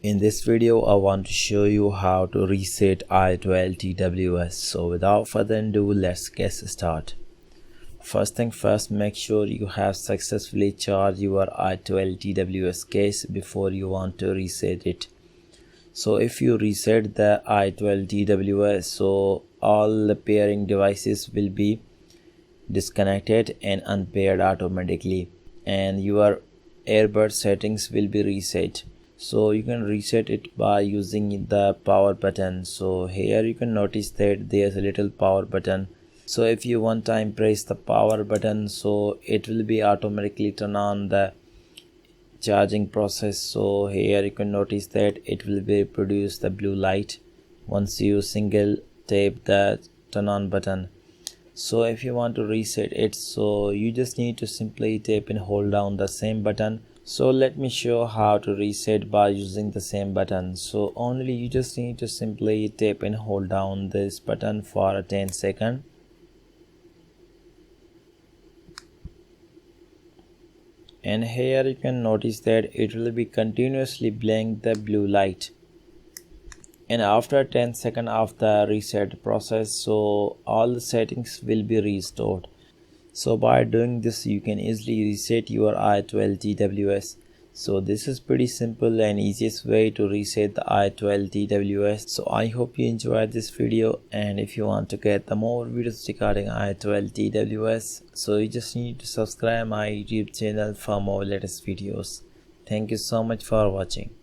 In this video, I want to show you how to reset i12 TWS. So without further ado, let's get started. First thing first, make sure you have successfully charged your i12 TWS case before you want to reset it. So if you reset the i12 TWS, so all the pairing devices will be disconnected and unpaired automatically, and your earbud settings will be reset. So you can reset it by using the power button. So here you can notice that there's a little power button. So if you one time press the power button, so it will be automatically turn on the charging process. So here you can notice that it will be produce the blue light once you single tap the turn on button. So if you want to reset it, so you just need to simply tap and hold down the same button. So let me show how to reset by using the same button. So only you just need to simply tap and hold down this button for 10 seconds. And here you can notice that it will be continuously blink the blue light. And after 10 seconds of the reset process, so all the settings will be restored. So by doing this, you can easily reset your i12 TWS. So this is pretty simple and easiest way to reset the i12 TWS. So I hope you enjoyed this video, and if you want to get the more videos regarding i12 TWS, so you just need to subscribe my YouTube channel for more latest videos. Thank you so much for watching.